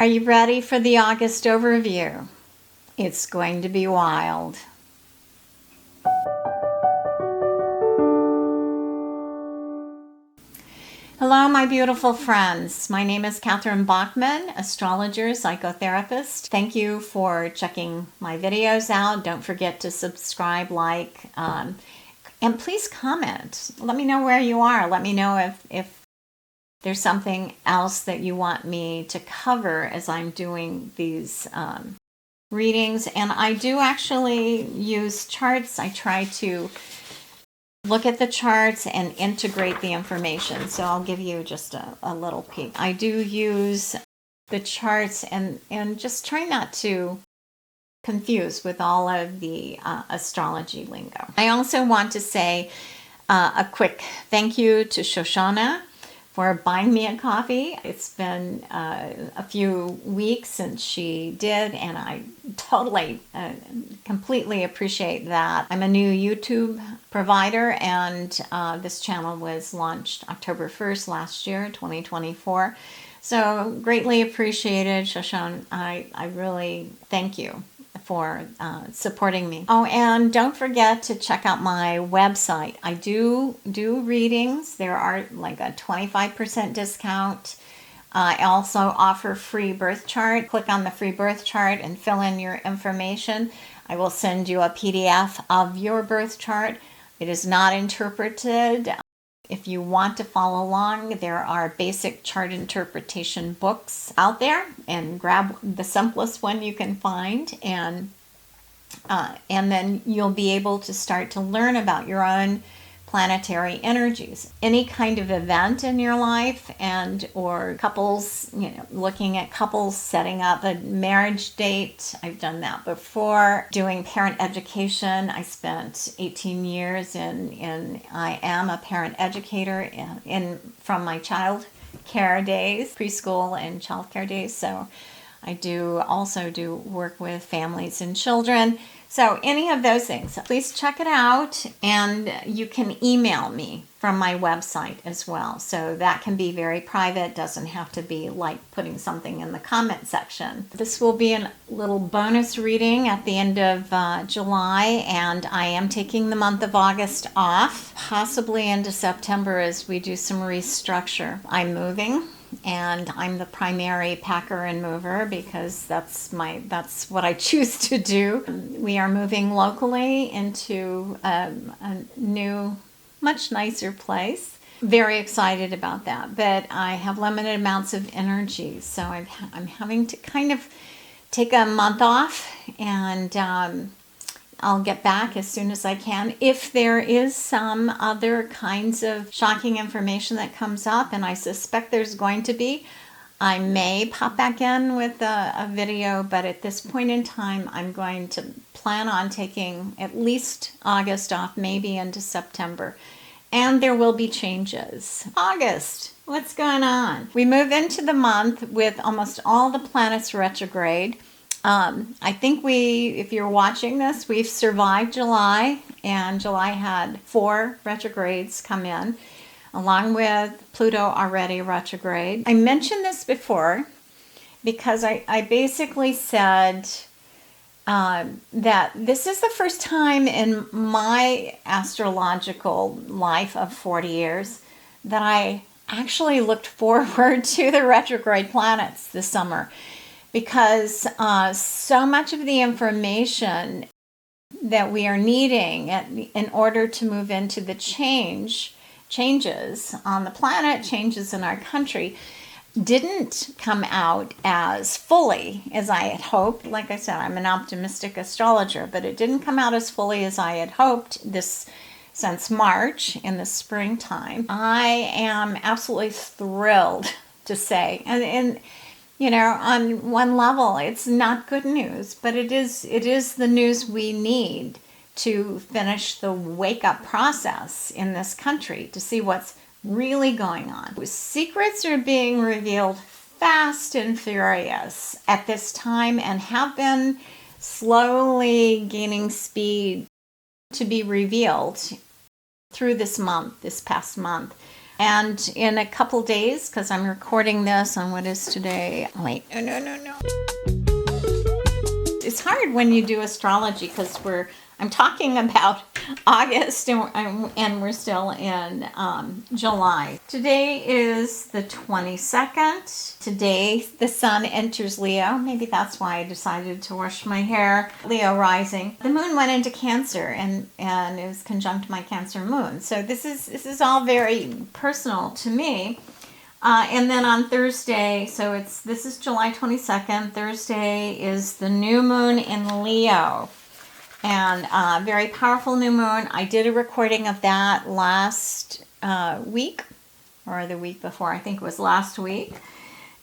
Are you ready for the August overview? It's going to be wild. Hello, my beautiful friends. My name is Catherine Bachman, astrologer, psychotherapist. Thank you for checking my videos out. Don't forget to subscribe, like, and please comment. Let me know where you are. Let me know if there's something else that you want me to cover as I'm doing these readings. And I do actually use charts. I try to look at the charts and integrate the information. So I'll give you just a little peek. I do use the charts and just try not to confuse with all of the astrology lingo. I also want to say a quick thank you to Shoshana for buying me a coffee. It's been a few weeks since she did, and I totally, completely appreciate that. I'm a new YouTube provider, and this channel was launched October 1st last year, 2024. So greatly appreciated, Shoshana. I really thank you for supporting me. Oh, and don't forget to check out my website. I do readings. There are like a 25% discount. I also offer free birth chart. Click on the free birth chart and fill in your information. I will send you a PDF of your birth chart. It is not interpreted. If you want to follow along, there are basic chart interpretation books out there, and grab the simplest one you can find, and then you'll be able to start to learn about your own planetary energies. Any kind of event in your life, and or couples, looking at couples setting up a marriage date. I've done that before. Doing parent education. I spent 18 years in I am a parent educator from my child care days, preschool and child care days. So I also do work with families and children. So any of those things, please check it out, and you can email me from my website as well. So that can be very private, doesn't have to be like putting something in the comment section. This will be a little bonus reading at the end of July, and I am taking the month of August off, possibly into September as we do some restructure. I'm moving, and I'm the primary packer and mover because that's what I choose to do. We are moving locally into a new, much nicer place. Very excited about that, but I have limited amounts of energy, so I'm having to kind of take a month off, and I'll get back as soon as I can. If there is some other kinds of shocking information that comes up, and I suspect there's going to be, I may pop back in with a video, but at this point in time, I'm going to plan on taking at least August off, maybe into September. And there will be changes. August, what's going on? We move into the month with almost all the planets retrograde. I think if you're watching this, we've survived July, and July had 4 retrogrades come in, along with Pluto already retrograde. I mentioned this before because I basically said that this is the first time in my astrological life of 40 years that I actually looked forward to the retrograde planets this summer. Because so much of the information that we are needing in order to move into the changes on the planet, changes in our country, didn't come out as fully as I had hoped. Like I said, I'm an optimistic astrologer, but it didn't come out as fully as I had hoped since March in the springtime. I am absolutely thrilled to say, and on one level, it's not good news, but it is the news we need to finish the wake-up process in this country to see what's really going on. Secrets are being revealed fast and furious at this time, and have been slowly gaining speed to be revealed through this past month. And in a couple days, because I'm recording this on what is today. Wait, no. It's hard when you do astrology because I'm talking about August and we're still in July. Today is the 22nd. Today the sun enters Leo. Maybe that's why I decided to wash my hair. Leo rising. The moon went into Cancer and it was conjunct my Cancer moon. So this is all very personal to me. And then on Thursday, this is July 22nd. Thursday is the new moon in Leo. And very powerful new moon. I did a recording of that last week, or the week before. I think it was last week.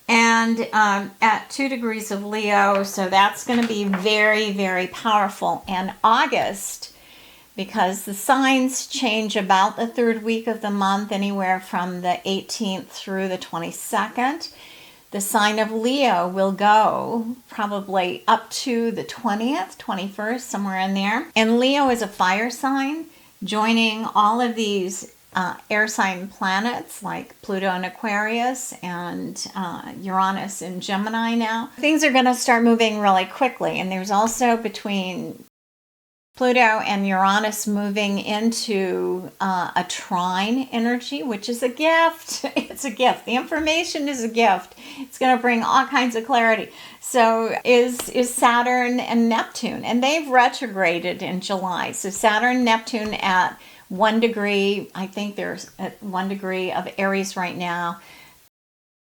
And at 2 degrees of Leo. So that's going to be very, very powerful. And August, because the signs change about the third week of the month, anywhere from the 18th through the 22nd. The sign of Leo will go probably up to the 20th, 21st, somewhere in there. And Leo is a fire sign, joining all of these air sign planets like Pluto in Aquarius and Uranus in Gemini now. Things are going to start moving really quickly. And there's also between Pluto and Uranus moving into a trine energy, which is a gift. It's a gift. The information is a gift. It's going to bring all kinds of clarity. So is Saturn and Neptune, and they've retrograded in July. So Saturn and Neptune at 1 degree, I think there's at 1 degree of Aries right now.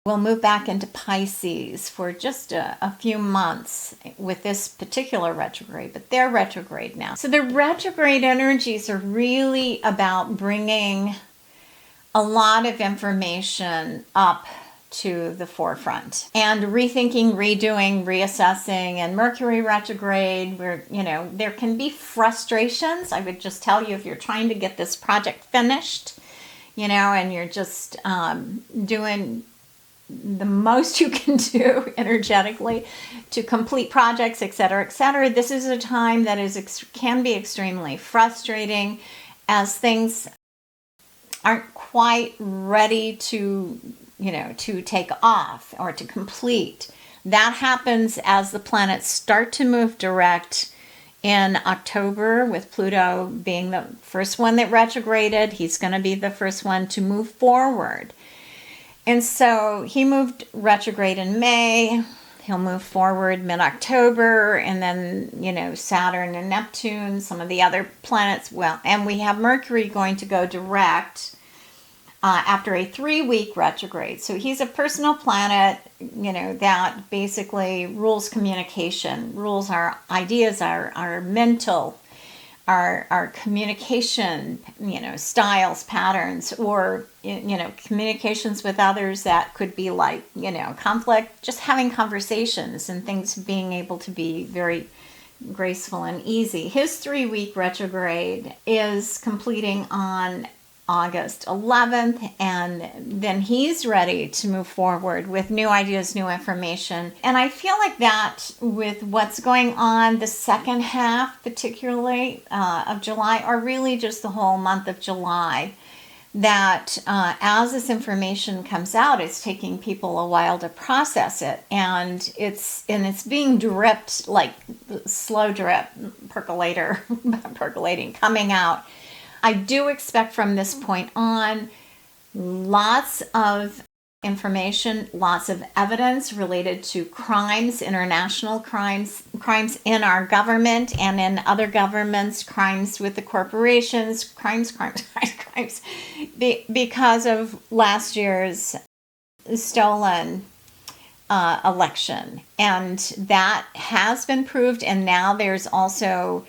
We'll move back into Pisces for just a few months with this particular retrograde, but they're retrograde now. So the retrograde energies are really about bringing a lot of information up to the forefront and rethinking, redoing, reassessing. And Mercury retrograde, where, there can be frustrations. I would just tell you, if you're trying to get this project finished, and you're just doing the most you can do energetically to complete projects, etc., etc. This is a time that can be extremely frustrating, as things aren't quite ready to take off or to complete. That happens as the planets start to move direct in October, with Pluto being the first one that retrograded. He's going to be the first one to move forward. And so he moved retrograde in May. He'll move forward mid-October, and then, Saturn and Neptune, some of the other planets. Well, and we have Mercury going to go direct after a 3-week retrograde. So he's a personal planet, that basically rules communication, rules our ideas, our mental, our communication, styles, patterns, or, communications with others that could be like, conflict, just having conversations and things being able to be very graceful and easy. His 3-week retrograde is completing on August 11th, and then he's ready to move forward with new ideas, new information. And I feel like that with what's going on the second half, particularly of July, or really just the whole month of July, that as this information comes out, it's taking people a while to process it, and it's being dripped, like slow drip, percolating, coming out. I do expect from this point on lots of information, lots of evidence related to crimes, international crimes in our government and in other governments, crimes with the corporations, crimes, because of last year's stolen election. And that has been proved, and now there's also,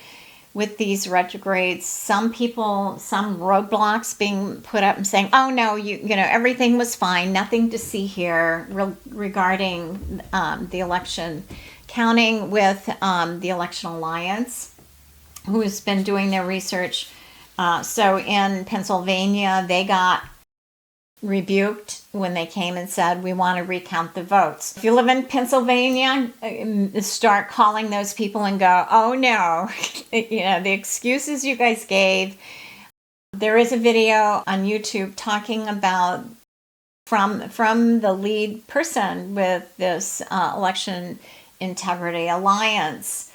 with these retrogrades, some roadblocks being put up and saying, oh no, everything was fine, nothing to see here regarding the election counting, with the Election Alliance, who has been doing their research. So in Pennsylvania, they got rebuked when they came and said, we want to recount the votes. If you live in Pennsylvania, start calling those people and go, oh no, the excuses you guys gave, There is a video on YouTube talking about from the lead person with this Election Integrity Alliance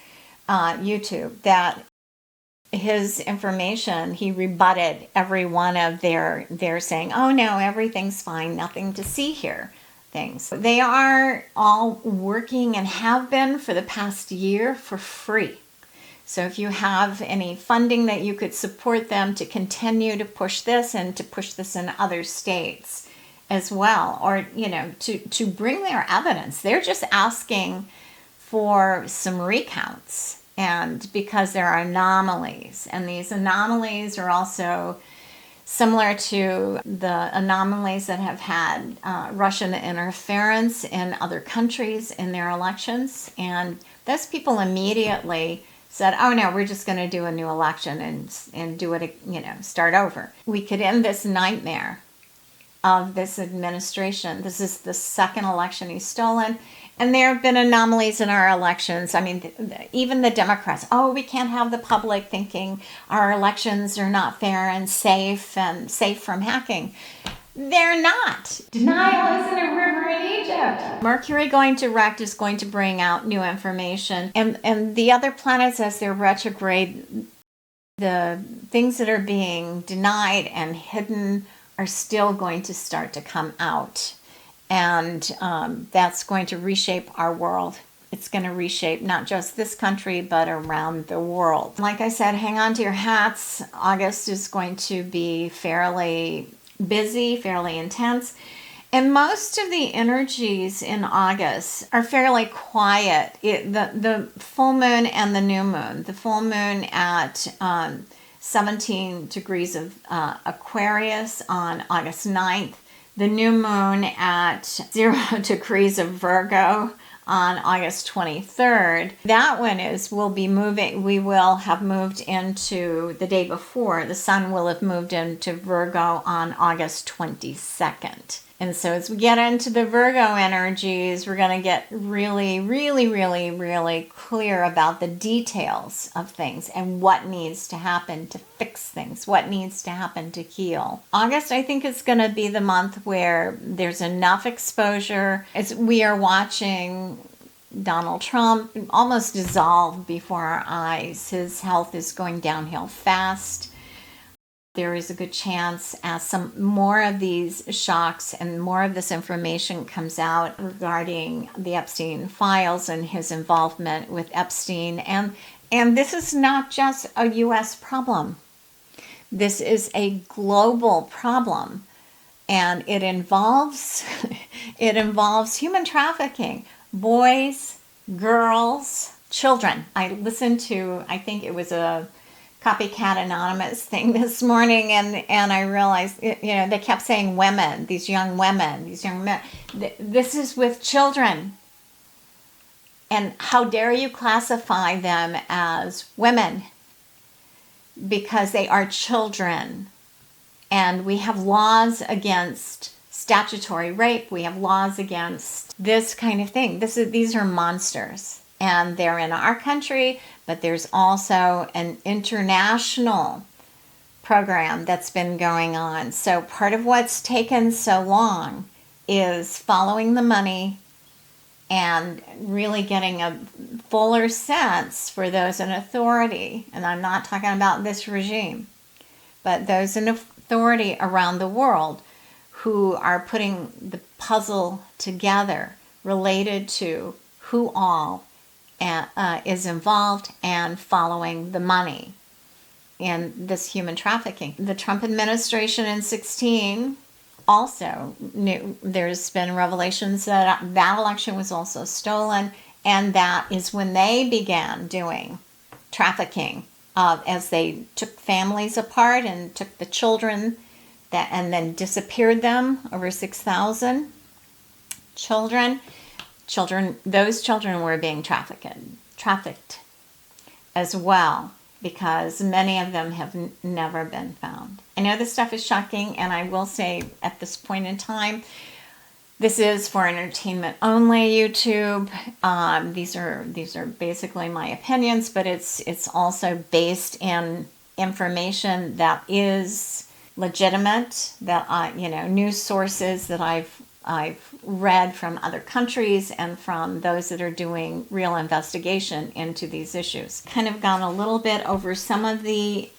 YouTube, that his information, he rebutted every one of their saying, oh no, everything's fine, nothing to see here things. They are all working and have been for the past year for free. So if you have any funding that you could support them to continue to push this and to push this in other states as well, or, you know, to bring their evidence. They're just asking for some recounts, and because there are anomalies, and these anomalies are also similar to the anomalies that have had Russian interference in other countries in their elections. And those people immediately said, oh no, we're just going to do a new election and do it, you know, start over. We could end this nightmare of this administration. This is the second election he's stolen. And there have been anomalies in our elections. I mean, even the Democrats, oh, we can't have the public thinking our elections are not fair and safe from hacking. They're not. Denial isn't a river in Egypt. Mercury going direct is going to bring out new information. And the other planets, as they're retrograde, the things that are being denied and hidden are still going to start to come out. And that's going to reshape our world. It's going to reshape not just this country, but around the world. Like I said, hang on to your hats. August is going to be fairly busy, fairly intense. And most of the energies in August are fairly quiet. The full moon and the new moon. The full moon at 17 degrees of Aquarius on August 9th. The new moon at 0 degrees of Virgo on August 23rd. That one we will have moved into the day before. The sun will have moved into Virgo on August 22nd. And so as we get into the Virgo energies, we're going to get really, really, really, really clear about the details of things and what needs to happen to fix things, what needs to happen to heal. August, I think, is going to be the month where there's enough exposure. As we are watching Donald Trump almost dissolve before our eyes. His health is going downhill fast. There is a good chance as some more of these shocks and more of this information comes out regarding the Epstein files and his involvement with Epstein. And this is not just a U.S. problem. This is a global problem. And it involves human trafficking, boys, girls, children. I listened to, I think it was a Copycat Anonymous thing this morning, and I realized, they kept saying women, these young women, these young men. This is with children. And how dare you classify them as women? Because they are children. And we have laws against statutory rape. We have laws against this kind of thing. These are monsters. And they're in our country, but there's also an international program that's been going on. So part of what's taken so long is following the money and really getting a fuller sense for those in authority. And I'm not talking about this regime, but those in authority around the world who are putting the puzzle together related to who all is involved and following the money in this human trafficking. The Trump administration in 2016 also knew there's been revelations that election was also stolen, and that is when they began doing trafficking as they took families apart and took the children and then disappeared them, over 6,000 children. Those children were being trafficked as well, because many of them have never been found. I know this stuff is shocking, and I will say at this point in time, this is for entertainment only YouTube. These are basically my opinions, but it's also based in information that is legitimate, that news sources that I've read from other countries and from those that are doing real investigation into these issues. Kind of gone a little bit over some of the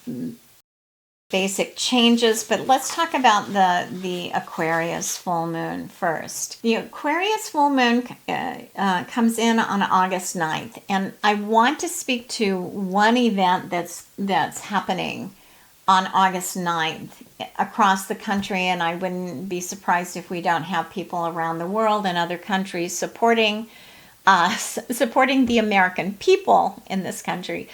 basic changes, but let's talk about the Aquarius full moon first. The Aquarius full moon comes in on August 9th, and I want to speak to one event that's happening on August 9th across the country, and I wouldn't be surprised if we don't have people around the world and other countries supporting the American people in this country,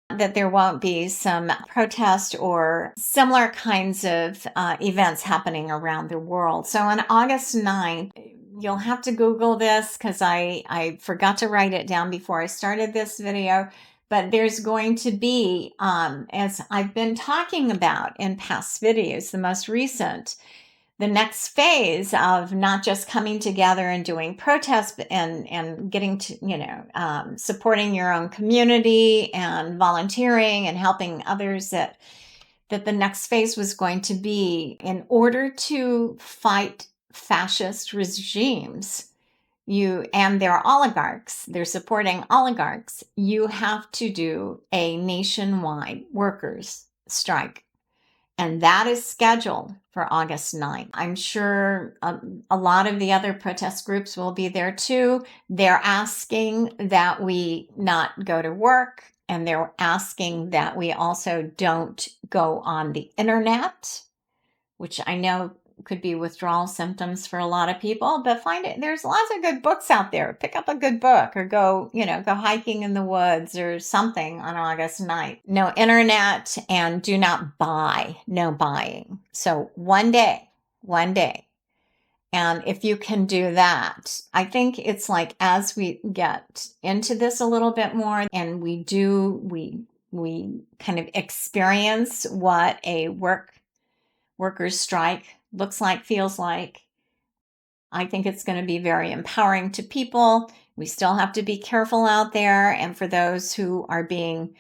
that there won't be some protest or similar kinds of events happening around the world. So on August 9th, you'll have to Google this because I forgot to write it down before I started this video. But there's going to be, as I've been talking about in past videos, the most recent, the next phase of not just coming together and doing protests and getting to, supporting your own community and volunteering and helping others, that the next phase was going to be, in order to fight fascist regimes, and their oligarchs, they're supporting oligarchs, you have to do a nationwide workers' strike. And that is scheduled for August 9th. I'm sure a lot of the other protest groups will be there too. They're asking that we not go to work, and they're asking that we also don't go on the internet, which I know could be withdrawal symptoms for a lot of people, but there's lots of good books out there. Pick up a good book or go hiking in the woods or something on August 9th. No internet, and do not buy, no buying. So one day. And if you can do that, I think it's like, as we get into this a little bit more and we kind of experience what a workers' strike looks like, feels like, I think it's going to be very empowering to people. We still have to be careful out there. And for those who are being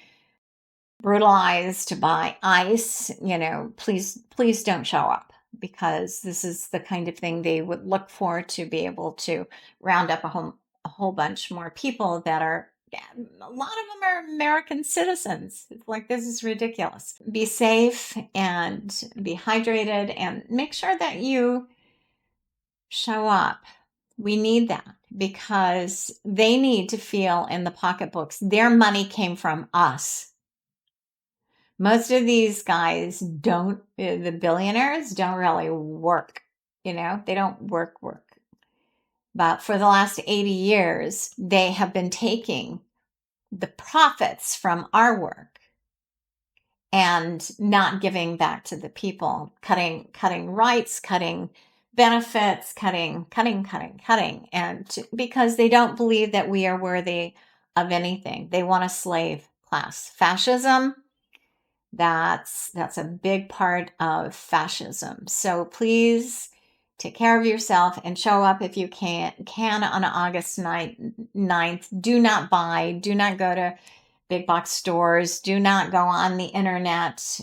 brutalized by ICE, please don't show up, because this is the kind of thing they would look for, to be able to round up a whole bunch more people that are, a lot of them are American citizens. It's like, this is ridiculous. Be safe and be hydrated, and make sure that you show up. We need that, because they need to feel in the pocketbooks their money came from us. Most of these guys the billionaires don't really work, they don't work. But for the last 80 years, they have been taking the profits from our work and not giving back to the people, cutting rights, cutting benefits, cutting, and because they don't believe that we are worthy of anything. They want a slave class. Fascism, that's a big part of fascism. So please take care of yourself and show up if you can on August 9th. Do not buy, do not go to big box stores, do not go on the internet,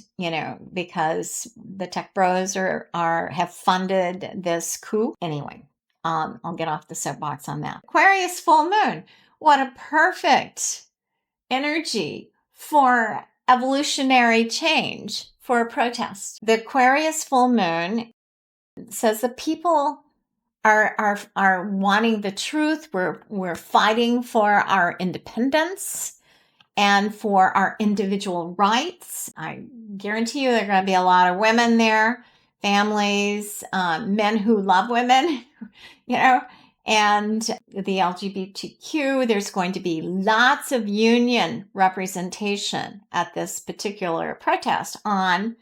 because the tech bros have funded this coup. Anyway, I'll get off the soapbox on that. Aquarius full moon. What a perfect energy for evolutionary change, for a protest. The Aquarius full moon says the people are wanting the truth. We're fighting for our independence and for our individual rights. I guarantee you there are going to be a lot of women there, families, men who love women, and the LGBTQ. There's going to be lots of union representation at this particular protest on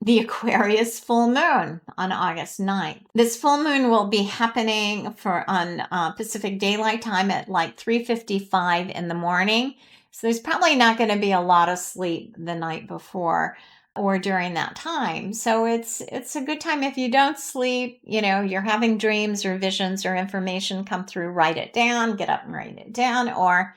the Aquarius full moon on August 9th. This full moon will be happening on Pacific Daylight Time at like 3:55 in the morning. So there's probably not going to be a lot of sleep the night before or during that time. So it's a good time if you don't sleep, you're having dreams or visions or information come through, write it down, get up and write it down, or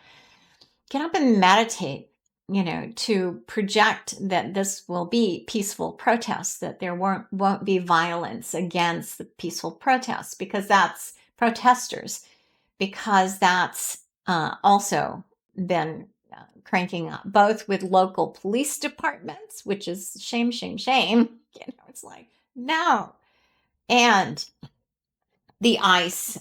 get up and meditate. to project that this will be peaceful protests, that there won't be violence against the peaceful protests, because that's protesters, because that's also been cranking up, both with local police departments, which is shame, shame, shame. It's like, no. And the ice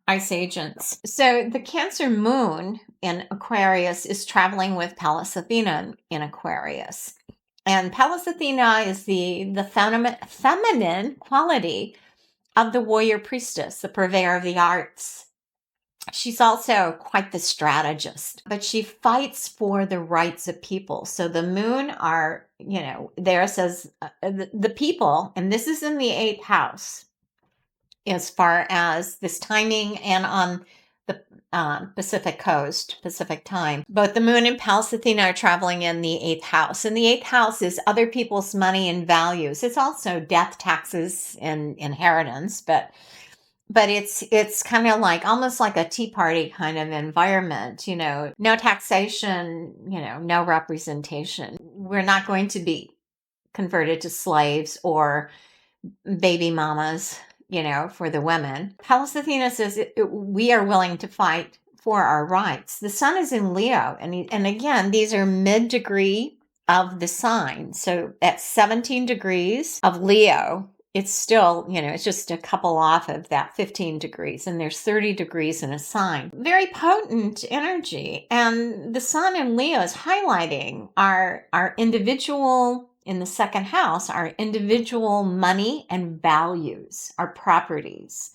agents. So the Cancer moon in Aquarius is traveling with Pallas Athena in Aquarius. And Pallas Athena is the feminine quality of the warrior priestess, the purveyor of the arts. She's also quite the strategist, but she fights for the rights of people. So the moon are, there says the people, and this is in the 8th house as far as this timing, and on the Pacific coast, Pacific time. Both the moon and Pallas Athena are traveling in the 8th house. And the 8th house is other people's money and values. It's also death, taxes, and inheritance, but it's kind of like almost like a tea party kind of environment, no taxation, no representation. We're not going to be converted to slaves or baby mamas, for the women. Pallas Athena says we are willing to fight for our rights. The sun is in Leo, and again, these are mid-degree of the sign. So at 17 degrees of Leo, it's still, it's just a couple off of that 15 degrees, and there's 30 degrees in a sign. Very potent energy. And the sun in Leo is highlighting our individual, in the 2nd house, our individual money and values, our properties,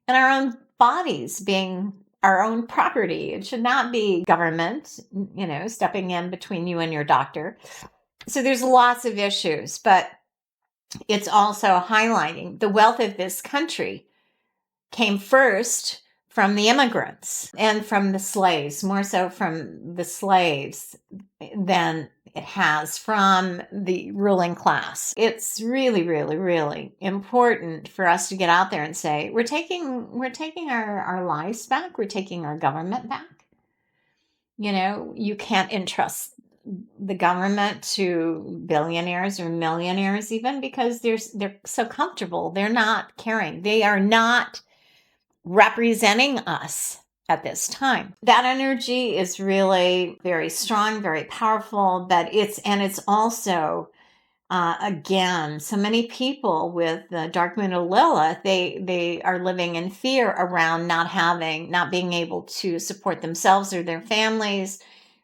and our own bodies being our own property. It should not be government, stepping in between you and your doctor. So there's lots of issues, but it's also highlighting the wealth of this country came first from the immigrants and from the slaves, more so from the slaves than it has from the ruling class. It's really, really, really important for us to get out there and say, we're taking our lives back. We're taking our government back. You can't entrust the government to billionaires or millionaires, even, because they're so comfortable. They're not caring. They are not representing us at this time. That energy is really very strong, very powerful, but it's also again, so many people with the dark moon of Lilith, they are living in fear around not being able to support themselves or their families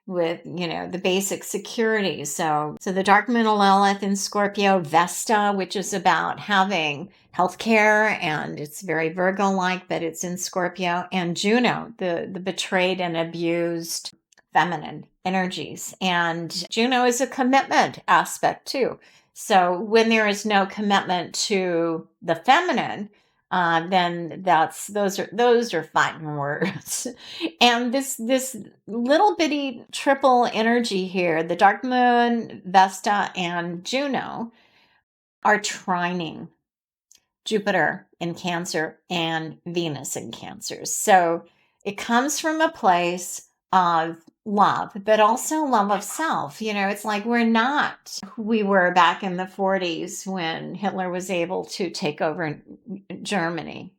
with, the basic security. So the dark moon of Lilith in Scorpio, Vesta, which is about having healthcare, and it's very Virgo-like, but it's in Scorpio, and Juno, the betrayed and abused feminine energies. And Juno is a commitment aspect too. So when there is no commitment to the feminine, then those are fighting words. And this little bitty triple energy here, the dark moon, Vesta, and Juno, are trining Jupiter in Cancer and Venus in Cancer. So it comes from a place of love, but also love of self. It's like we're not who we were back in the 40s when Hitler was able to take over Germany.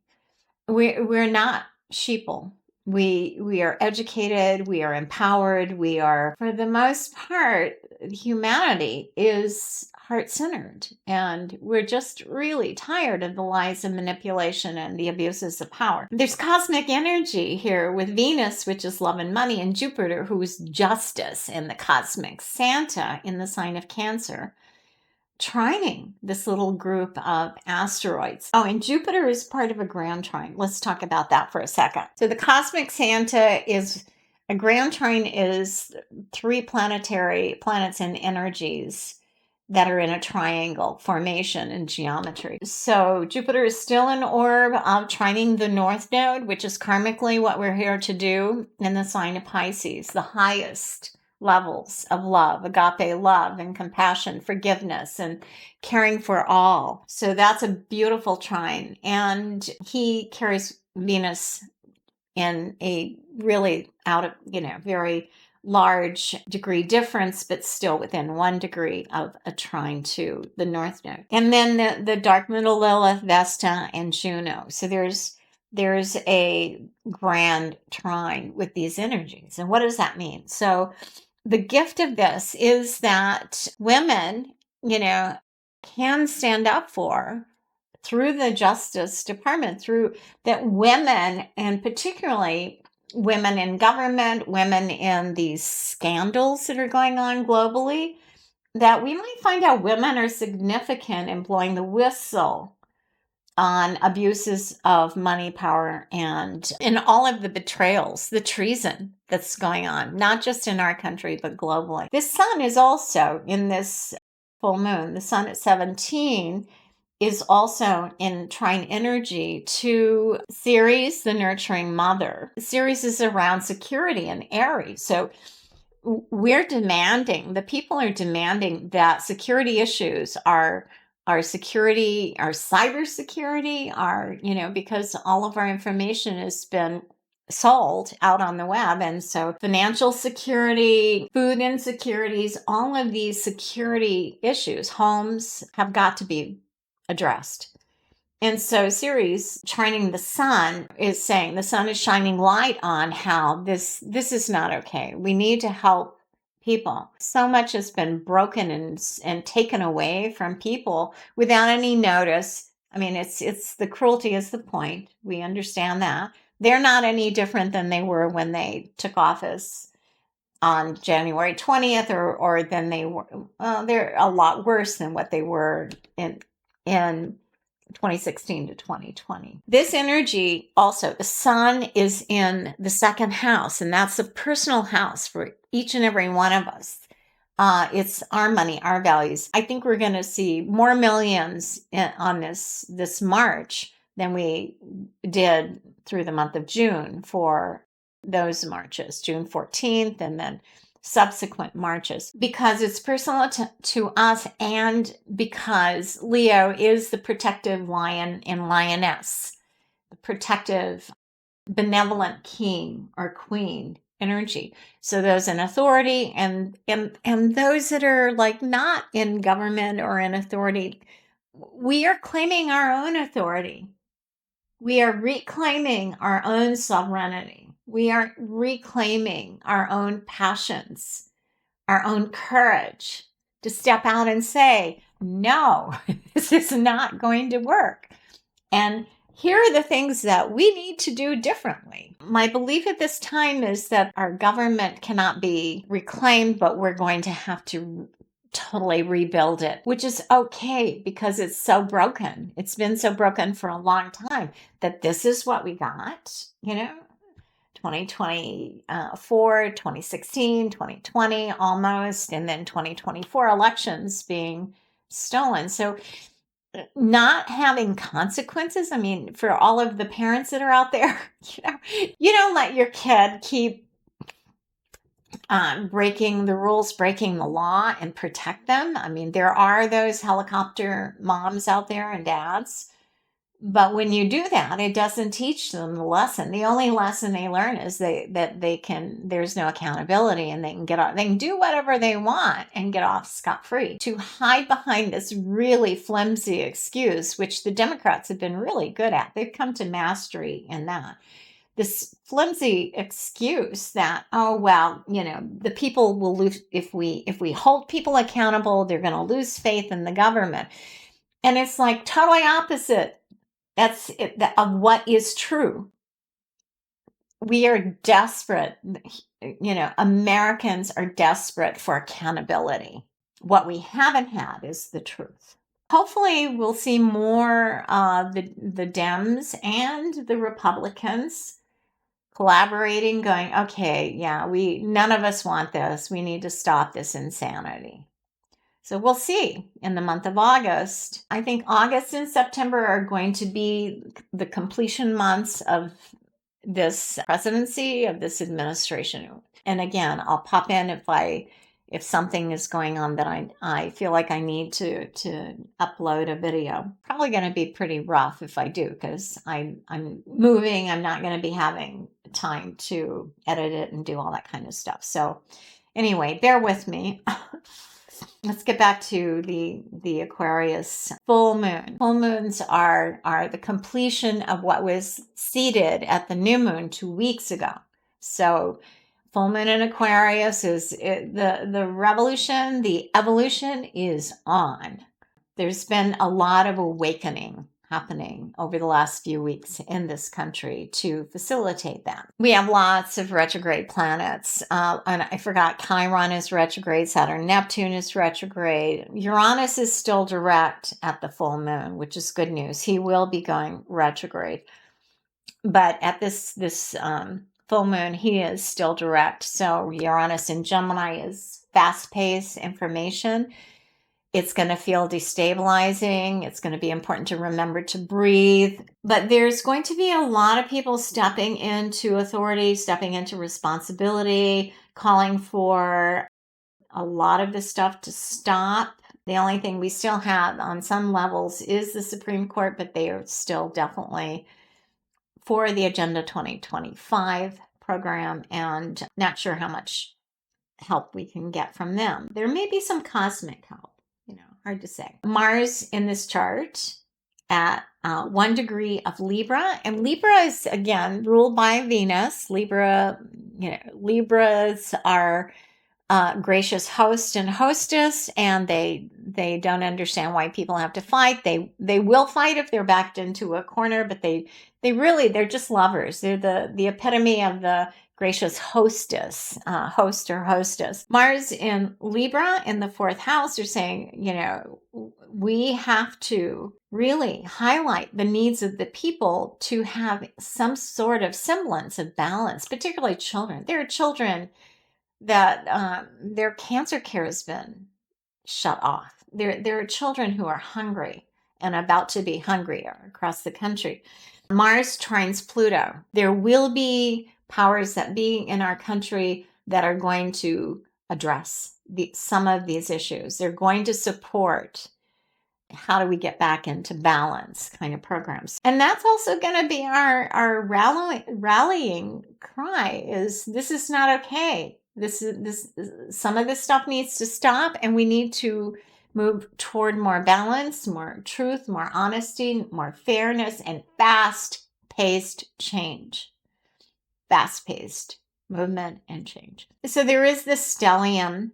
We're not sheeple. We are educated, we are empowered, we are, for the most part, humanity is heart-centered, and we're just really tired of the lies and manipulation and the abuses of power. There's cosmic energy here with Venus, which is love and money, and Jupiter, who is justice in the cosmic Santa in the sign of Cancer, trining this little group of asteroids. Oh, and Jupiter is part of a grand trine. Let's talk about that for a second. So the cosmic Santa is a grand trine is 3 planetary planets and energies that are in a triangle formation in geometry. So Jupiter is still an orb of trining the North Node, which is karmically what we're here to do in the sign of Pisces, the highest levels of love, agape love and compassion, forgiveness, and caring for all. So that's a beautiful trine. And he carries Venus in a really very large degree difference, but still within 1 degree of a trine to the North Node. And then the dark middle Lilith, Vesta, and Juno. So there's a grand trine with these energies. And what does that mean? So the gift of this is that women, can stand up for, through the Justice Department, through that women, and particularly women in government, women in these scandals that are going on globally, that we might find out women are significant in blowing the whistle on abuses of money, power, and in all of the betrayals, the treason that's going on, not just in our country, but globally. This sun is also in this full moon. The sun at 17 is also in trine energy to Ceres, the nurturing mother. Ceres is around security and Aries. So the people are demanding that security issues are security, our cybersecurity, because all of our information has been sold out on the web. And so financial security, food insecurities, all of these security issues, homes have got to be addressed. And so Ceres, trining the sun, is saying the sun is shining light on how this is not okay. We need to help people. So much has been broken and taken away from people without any notice. I mean, it's the cruelty is the point. We understand that. They're not any different than they were when they took office on January 20th, or than they were. They're a lot worse than what they were in 2016 to 2020. This energy also, the sun is in the second house, and that's the personal house for each and every one of us. It's our money, our values. I think we're going to see more millions on this March than we did through the month of June for those marches, June 14th, and then subsequent marches, because it's personal to us, and because Leo is the protective lion and lioness, the protective, benevolent king or queen energy. So those in authority and those that are like not in government or in authority, we are claiming our own authority. We are reclaiming our own sovereignty. We are reclaiming our own passions, our own courage to step out and say, no, this is not going to work. And here are the things that we need to do differently. My belief at this time is that our government cannot be reclaimed, but we're going to have to totally rebuild it, which is okay because it's so broken. It's been so broken for a long time that this is what we got, 2024, 2016, 2020 almost, and then 2024 elections being stolen. So not having consequences. I mean, for all of the parents that are out there, you don't let your kid keep breaking the rules, breaking the law, and protect them. I mean, there are those helicopter moms out there and dads. But when you do that, it doesn't teach them the lesson. The only lesson they learn is that there's no accountability, and they can do whatever they want and get off scot-free. To hide behind this really flimsy excuse, which the Democrats have been really good at. They've come to mastery in that. This flimsy excuse that, the people will lose if we hold people accountable, they're going to lose faith in the government. And it's like totally opposite. That's it, of what is true. We are desperate. Americans are desperate for accountability. What we haven't had is the truth. Hopefully, we'll see more the Dems and the Republicans collaborating, going, okay, yeah, none of us want this. We need to stop this insanity. So we'll see in the month of August. I think August and September are going to be the completion months of this presidency, of this administration. And again, I'll pop in if something is going on that I feel like I need to upload a video. Probably going to be pretty rough if I do, because I'm moving. I'm not going to be having time to edit it and do all that kind of stuff. So anyway, bear with me. Let's get back to the Aquarius full moon. Full moons are the completion of what was seeded at the new moon 2 weeks ago. So full moon in Aquarius is the revolution, the evolution is on. There's been a lot of awakening happening over the last few weeks in this country to facilitate that. We have lots of retrograde planets. And I forgot, Chiron is retrograde, Saturn and Neptune is retrograde. Uranus is still direct at the full moon, which is good news. He will be going retrograde. But at this full moon, he is still direct. So Uranus in Gemini is fast-paced information. It's going to feel destabilizing. It's going to be important to remember to breathe. But there's going to be a lot of people stepping into authority, stepping into responsibility, calling for a lot of this stuff to stop. The only thing we still have on some levels is the Supreme Court, but they are still definitely for the Agenda 2025 program, and not sure how much help we can get from them. There may be some cosmic help. Hard to say. Mars in this chart at 1 degree of Libra, and Libra is again ruled by Venus. Libras are gracious host and hostess, and they don't understand why people have to fight. They will fight if they're backed into a corner, but they're just lovers. They're the epitome of the gracious hostess, host or hostess. Mars in Libra in the 4th house are saying, we have to really highlight the needs of the people to have some sort of semblance of balance, particularly children. There are children that their cancer care has been shut off. There are children who are hungry and about to be hungrier across the country. Mars trines Pluto. There will be powers that be in our country that are going to address some of these issues. They're going to support how do we get back into balance kind of programs. And that's also going to be our rallying cry is this is not okay. Some of this stuff needs to stop, and we need to move toward more balance, more truth, more honesty, more fairness, and fast-paced change. Fast-paced movement and change. So there is this stellium,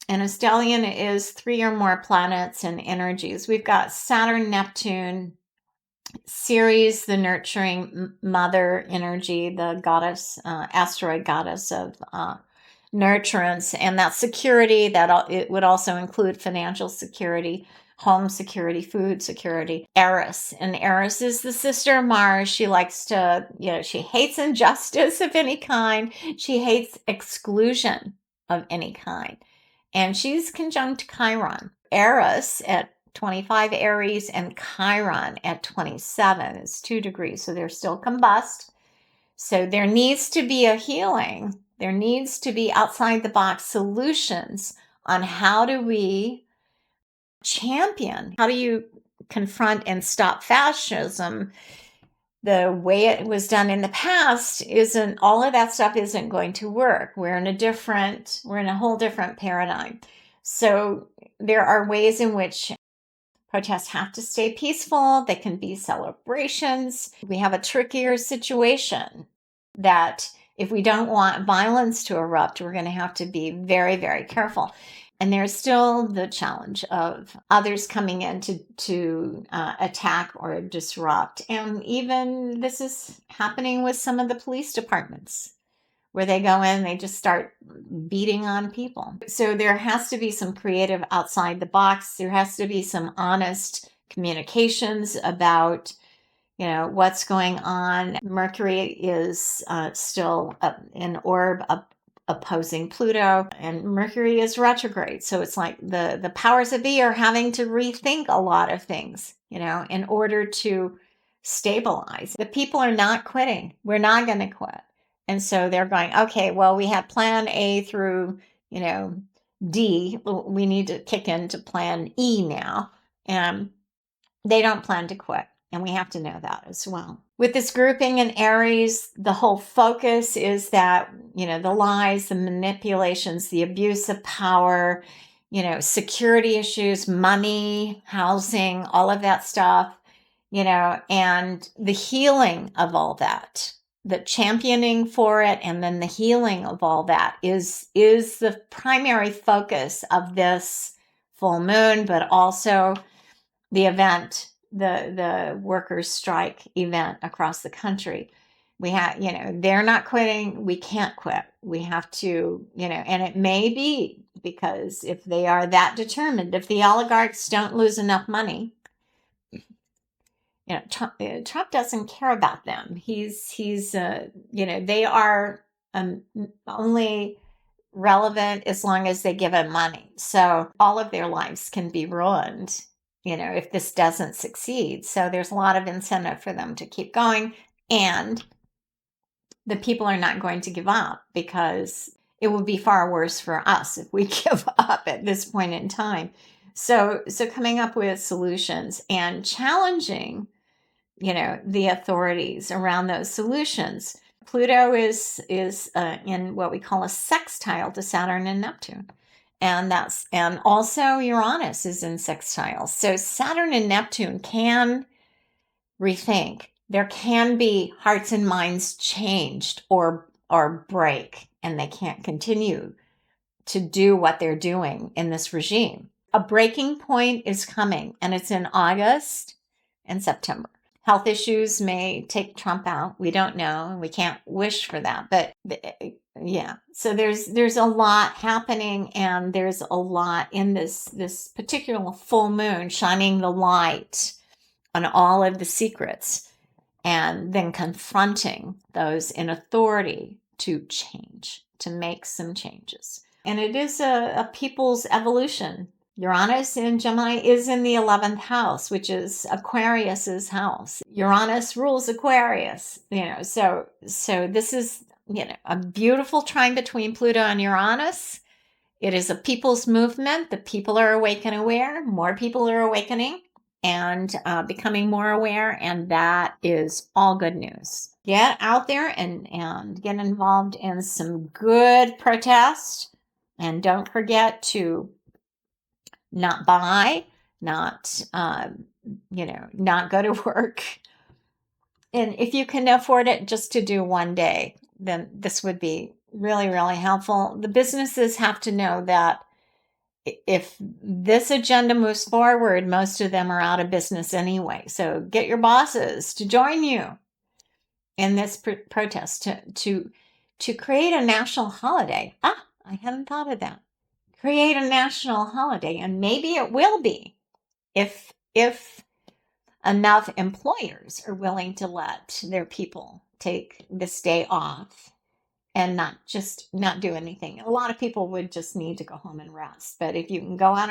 and a stellium is 3 or more planets and energies. We've got Saturn, Neptune, Ceres, the nurturing mother energy, the goddess, asteroid goddess of nurturance, and that security, that it would also include financial security, home security, food security. Eris, and Eris is the sister of Mars. She likes to, she hates injustice of any kind. She hates exclusion of any kind. And she's conjunct Chiron. Eris at 25 Aries and Chiron at 27 is 2 degrees. So they're still combust. So there needs to be a healing. There needs to be outside the box solutions on how do we champion, how do you confront and stop fascism. The way it was done in the past all of that stuff isn't going to work. We're in a whole different paradigm. So there are ways in which protests have to stay peaceful. They can be celebrations. We have a trickier situation that if we don't want violence to erupt, we're going to have to be very, very careful. And there's still the challenge of others coming in to attack or disrupt. And even this is happening with some of the police departments, where they go in, they just start beating on people. So there has to be some creative outside the box. There has to be some honest communications about what's going on. Mercury is still an orb opposing Pluto, and Mercury is retrograde. So it's like the powers that be are having to rethink a lot of things, in order to stabilize. The people are not quitting. We're not going to quit. And so they're going, okay, well, we have plan A through, D. We need to kick into plan E now. And they don't plan to quit. And we have to know that as well. With this grouping in Aries, the whole focus is that, the lies, the manipulations, the abuse of power, security issues, money, housing, all of that stuff, and the healing of all that, the championing for it, and then the healing of all that is the primary focus of this full moon, but also the event, the workers' strike event across the country. We have, they're not quitting. We can't quit. We have to, and it may be because if they are that determined, if the oligarchs don't lose enough money, Trump doesn't care about them. They are only relevant as long as they give him money. So all of their lives can be ruined, if this doesn't succeed. So there's a lot of incentive for them to keep going. And the people are not going to give up, because it would be far worse for us if we give up at this point in time. So coming up with solutions and challenging, the authorities around those solutions. Pluto is in what we call a sextile to Saturn and Neptune. And also Uranus is in sextiles. So Saturn and Neptune can rethink. There can be hearts and minds changed or break, and they can't continue to do what they're doing in this regime. A breaking point is coming, and it's in August and September. Health issues may take Trump out. We don't know, and we can't wish for that. But yeah, so there's a lot happening, and there's a lot in this particular full moon shining the light on all of the secrets, and then confronting those in authority to change, to make some changes. And it is a people's evolution. Uranus in Gemini is in the 11th house, which is Aquarius's house. Uranus rules Aquarius, so this is, a beautiful trine between Pluto and Uranus. It is a people's movement. The people are awake and aware. More people are awakening and becoming more aware, and that is all good news. Get out there and get involved in some good protest, and don't forget to not buy, not go to work. And if you can afford it just to do one day, then this would be really, really helpful. The businesses have to know that if this agenda moves forward, most of them are out of business anyway. So get your bosses to join you in this protest to create a national holiday. I hadn't thought of that. Create a national holiday, and maybe it will be if enough employers are willing to let their people take this day off and not do anything. A lot of people would just need to go home and rest. But if you can go out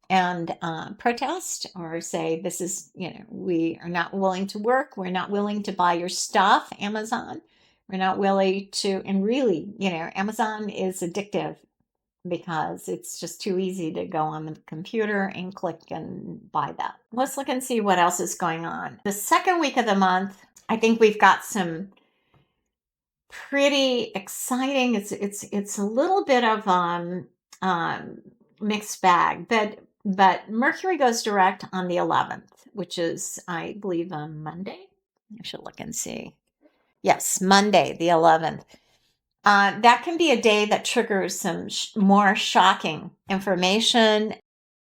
and protest, or say, this is, we are not willing to work, we're not willing to buy your stuff, Amazon, we're not willing to, and really, Amazon is addictive, because it's just too easy to go on the computer and click and buy that. Let's look and see what else is going on. The second week of the month, I think we've got some pretty exciting. It's a little bit of mixed bag, but Mercury goes direct on the 11th, which is, I believe, on Monday. I should look and see. Yes, Monday, the 11th. That can be a day that triggers some more shocking information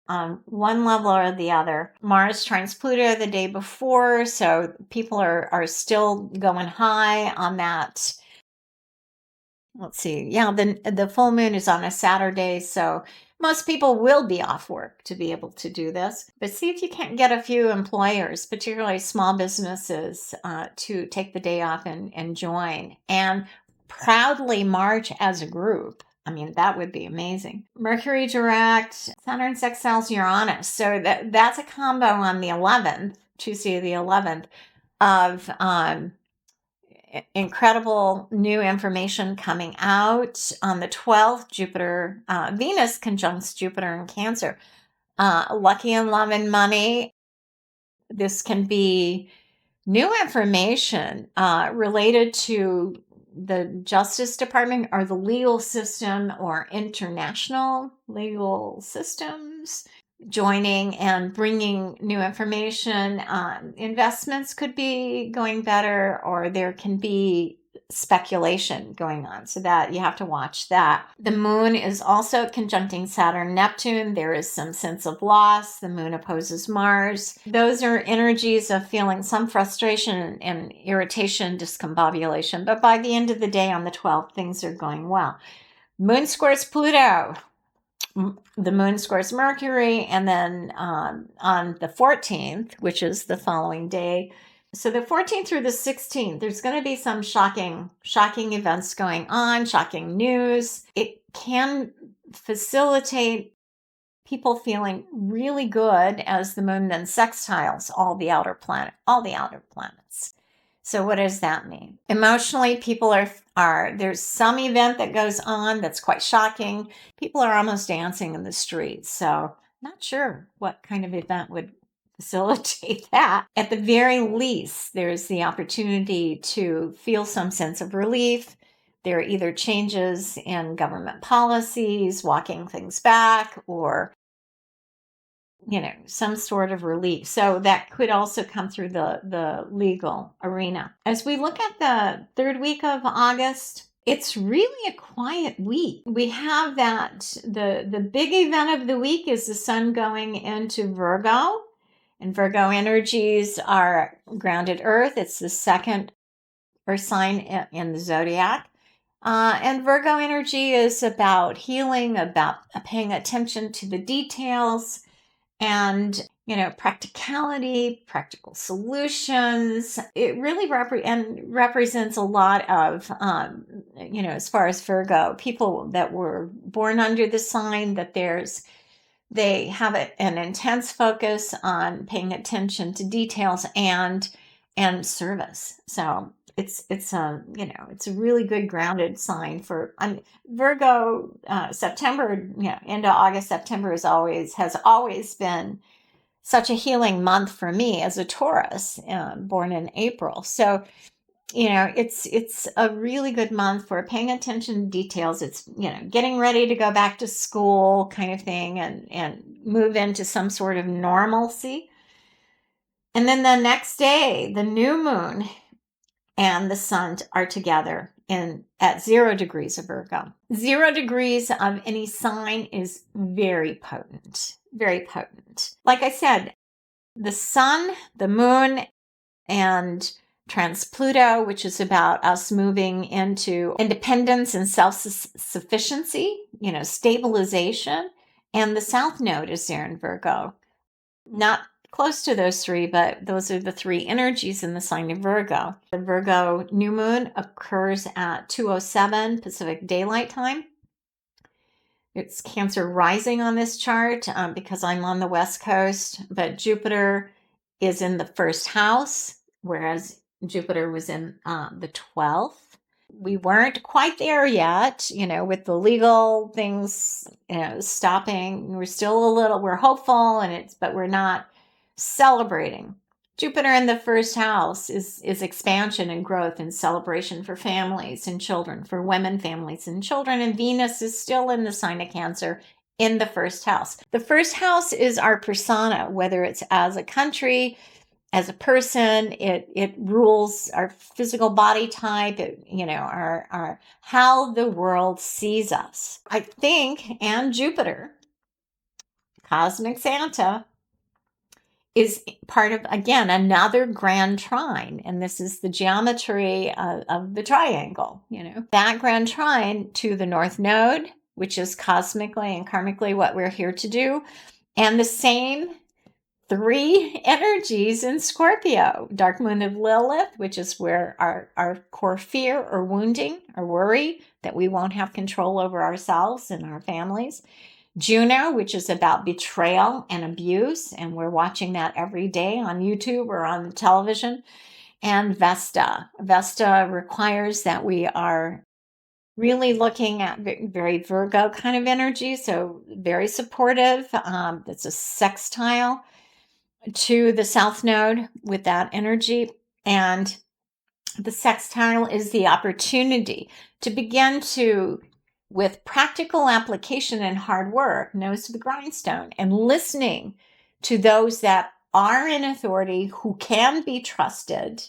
on one level or the other. Mars trines Pluto the day before, so people are still going high on that. Let's see. Yeah, the full moon is on a Saturday, so most people will be off work to be able to do this. But see if you can't get a few employers, particularly small businesses, to take the day off and join, and proudly march as a group. I mean, that would be amazing. Mercury direct, Saturn sextiles Uranus. So that's a combo on the 11th, Tuesday the 11th, of incredible new information coming out. On the 12th, Venus conjuncts Jupiter in Cancer. Lucky in love and money. This can be new information related to the Justice Department or the legal system or international legal systems joining and bringing new information. Investments could be going better, or there can be speculation going on, so that you have to watch that. The moon is also conjuncting Saturn and Neptune. There is some sense of loss. The moon opposes Mars. Those are energies of feeling some frustration and irritation, discombobulation. But by the end of the day, on the 12th, things are going well. Moon squares Pluto. The moon squares Mercury, and then on the 14th, which is the following day, so the 14th through the 16th, there's going to be some shocking events going on, shocking news. It can facilitate people feeling really good as the moon then sextiles all the outer planets. So what does that mean? Emotionally, people are there's some event that goes on that's quite shocking. People are almost dancing in the streets. So not sure what kind of event would facilitate that. At the very least, there's the opportunity to feel some sense of relief. There are either changes in government policies, walking things back, or some sort of relief. So that could also come through the legal arena. As we look at the third week of August, it's really a quiet week. We have that the big event of the week is the sun going into Virgo, and Virgo energies are grounded earth. It's the second earth sign in the Zodiac. And Virgo energy is about healing, about paying attention to the details, and practicality, practical solutions. It really represents a lot of as far as Virgo, people that were born under the sign, that they have an intense focus on paying attention to details and service. So it's a really good grounded sign for Virgo. September, into August, September has always been such a healing month for me as a Taurus, born in April. So it's a really good month for paying attention to details. It's getting ready to go back to school kind of thing, and move into some sort of normalcy. And then the next day, the new moon and the sun are together at 0 degrees of Virgo. 0 degrees of any sign is very potent, very potent. Like I said, the sun, the moon, and trans Pluto, which is about us moving into independence and self-sufficiency, stabilization. And the south node is there in Virgo. Not close to those three, but those are the three energies in the sign of Virgo. The Virgo new moon occurs at 2:07 Pacific Daylight Time. It's Cancer rising on this chart because I'm on the West Coast, but Jupiter is in the first house, whereas Jupiter was in the 12th. We weren't quite there yet, with the legal things, stopping. We're hopeful, but we're not celebrating. Jupiter in the first house is expansion and growth and celebration for families and children, for women, families, and children. And Venus is still in the sign of Cancer in the first house. The first house is our persona, whether it's as a country, as a person. It rules our physical body type, our how the world sees us. I think, and Jupiter, cosmic Santa, is part of, again, another grand trine. And this is the geometry of the triangle, that grand trine to the North Node, which is cosmically and karmically what we're here to do. And the same three energies in Scorpio: dark moon of Lilith, which is where our core fear or wounding or worry that we won't have control over ourselves and our families. Juno, which is about betrayal and abuse, and we're watching that every day on YouTube or on the television. And Vesta. Vesta requires that we are really looking at very Virgo kind of energy, so very supportive. It's a sextile. to the South Node with that energy. And the sextile is the opportunity to begin to, with practical application and hard work, nose to the grindstone, and listening to those that are in authority, who can be trusted,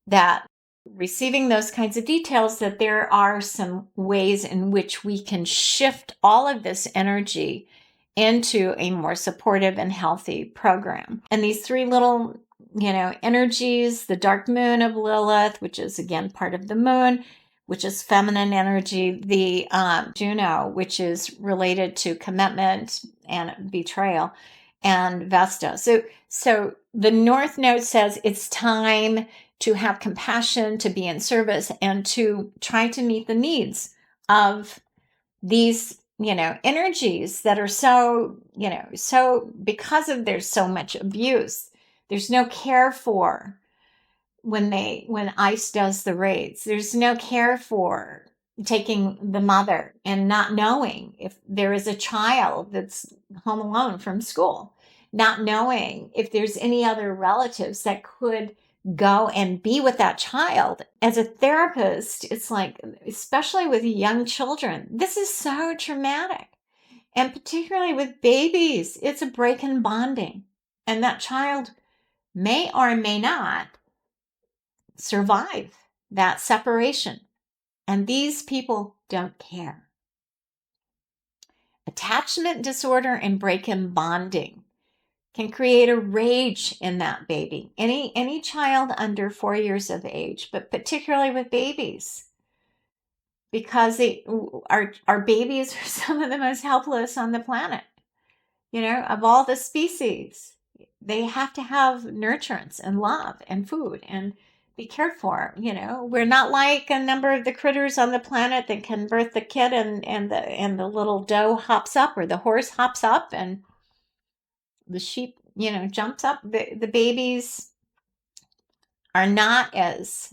that receiving those kinds of details, that there are some ways in which we can shift all of this energy into a more supportive and healthy program. And these three little, energies, the dark moon of Lilith, which is again part of the moon, which is feminine energy, the Juno, which is related to commitment and betrayal, and Vesta. So the North Node says it's time to have compassion, to be in service, and to try to meet the needs of these, energies that are so, because of there's so much abuse, there's no care for when ICE does the raids. There's no care for taking the mother and not knowing if there is a child that's home alone from school, not knowing if there's any other relatives that could go and be with that child. As a therapist, it's like, especially with young children, this is so traumatic. And particularly with babies, it's a break in bonding. And that child may or may not survive that separation. And these people don't care. Attachment disorder and break in bonding can create a rage in that baby. Any child under 4 years of age, but particularly with babies, because our babies are some of the most helpless on the planet. Of all the species, they have to have nurturance and love and food and be cared for. We're not like a number of the critters on the planet that can birth the kid and the little doe hops up, or the horse hops up, and the sheep, jumps up. The babies are not as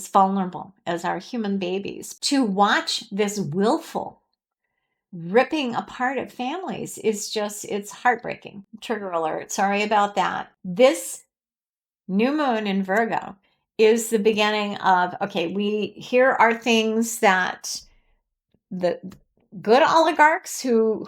vulnerable as our human babies. To watch this willful ripping apart of families is just, it's heartbreaking. Trigger alert. Sorry about that. This new moon in Virgo is the beginning of, okay, here are things that the good oligarchs who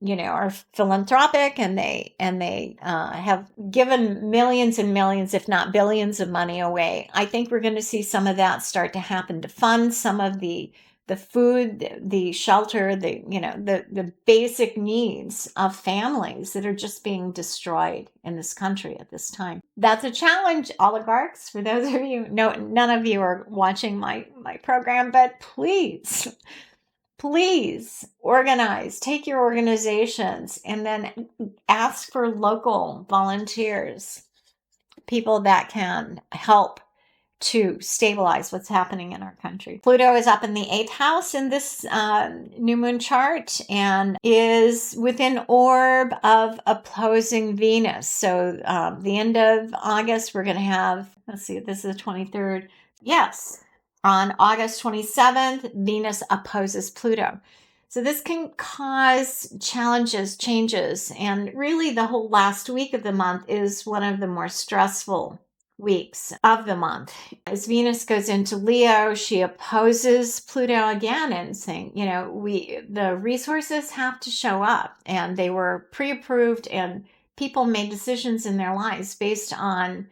are philanthropic, and they have given millions and millions, if not billions, of money away. I think we're going to see some of that start to happen to fund some of the food, the shelter, the basic needs of families that are just being destroyed in this country at this time. That's a challenge, oligarchs. For those of you, none of you are watching my program, but please organize, take your organizations, and then ask for local volunteers, people that can help to stabilize what's happening in our country. Pluto is up in the 8th house in this new moon chart, and is within orb of opposing Venus. So the end of August, we're going to have, let's see, this is the 23rd. Yes. On August 27th, Venus opposes Pluto. So this can cause challenges, changes, and really the whole last week of the month is one of the more stressful weeks of the month. As Venus goes into Leo, she opposes Pluto again and saying, the resources have to show up, and they were pre-approved, and people made decisions in their lives based on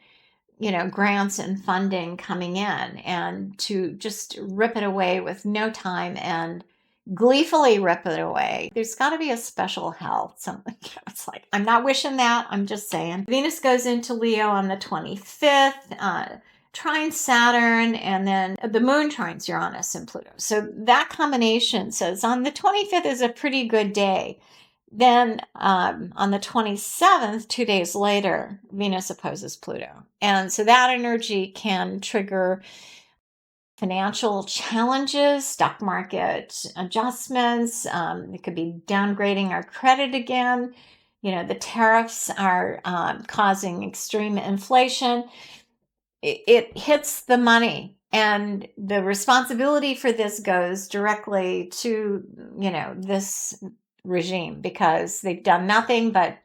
grants and funding coming in, and to just rip it away with no time and gleefully rip it away. There's got to be a special health, something. It's like, I'm not wishing that, I'm just saying. Venus goes into Leo on the 25th, trines Saturn, and then the moon trines Uranus and Pluto. So that combination says on the 25th is a pretty good day. Then on the 27th, 2 days later, Venus opposes Pluto. And so that energy can trigger financial challenges, stock market adjustments. It could be downgrading our credit again. The tariffs are causing extreme inflation. It hits the money. And the responsibility for this goes directly to, this regime, because they've done nothing but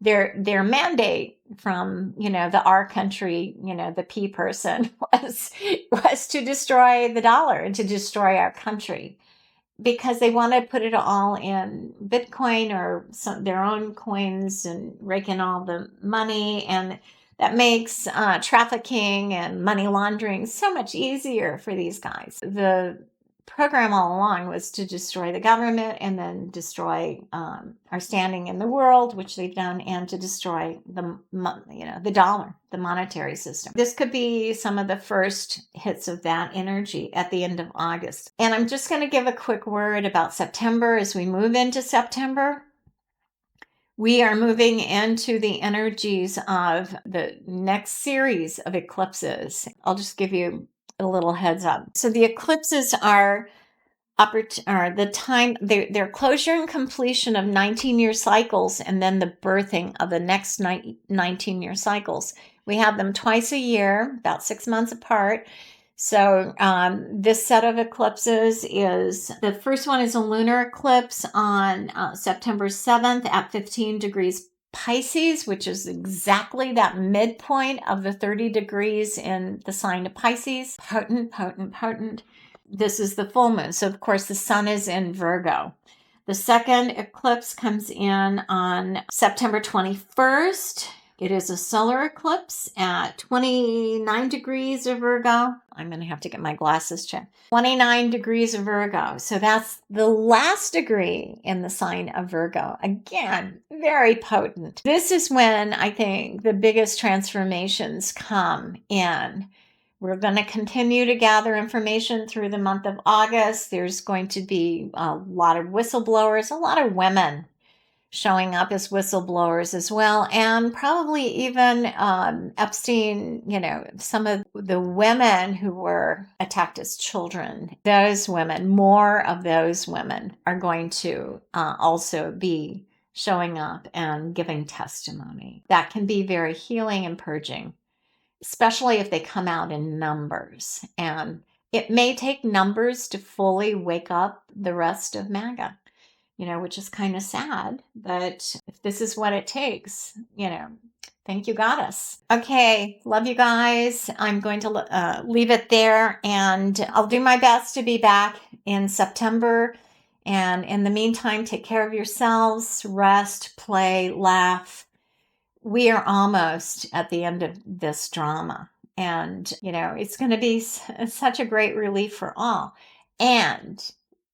their mandate from, the R country, the P person was to destroy the dollar and to destroy our country, because they want to put it all in Bitcoin or their own coins and rake in all the money. And that makes trafficking and money laundering so much easier for these guys. The program all along was to destroy the government and then destroy our standing in the world, which they've done, and to destroy the dollar, the monetary system. This could be some of the first hits of that energy at the end of August. And I'm just going to give a quick word about September. As we move into September, we are moving into the energies of the next series of eclipses. I'll just give you a little heads up. So the eclipses are the time, their closure and completion of 19-year cycles, and then the birthing of the next 19-year cycles. We have them twice a year, about 6 months apart. So this set of eclipses the first one is a lunar eclipse on September 7th at 15 degrees Pisces, which is exactly that midpoint of the 30 degrees in the sign of Pisces. Potent, potent, potent. This is the full moon. So, of course, the sun is in Virgo. The second eclipse comes in on September 21st. It is a solar eclipse at 29 degrees of Virgo. I'm going to have to get my glasses checked. 29 degrees of Virgo. So that's the last degree in the sign of Virgo. Again, very potent. This is when I think the biggest transformations come in. We're going to continue to gather information through the month of August. There's going to be a lot of whistleblowers, a lot of women showing up as whistleblowers as well, and probably even Epstein, some of the women who were attacked as children. Those women, more of those women are going to also be showing up and giving testimony. That can be very healing and purging, especially if they come out in numbers. And it may take numbers to fully wake up the rest of MAGA, which is kind of sad. But if this is what it takes, thank you, Goddess. Okay, love you guys. I'm going to leave it there, and I'll do my best to be back in September. And in the meantime, take care of yourselves, rest, play, laugh. We are almost at the end of this drama, and it's going to be such a great relief for all. And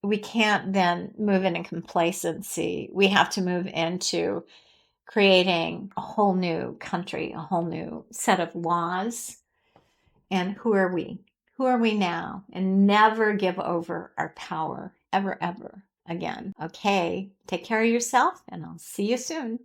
we can't then move into complacency. We have to move into creating a whole new country, a whole new set of laws. And who are we? Who are we now? And never give over our power, ever, ever again. Okay, take care of yourself, and I'll see you soon.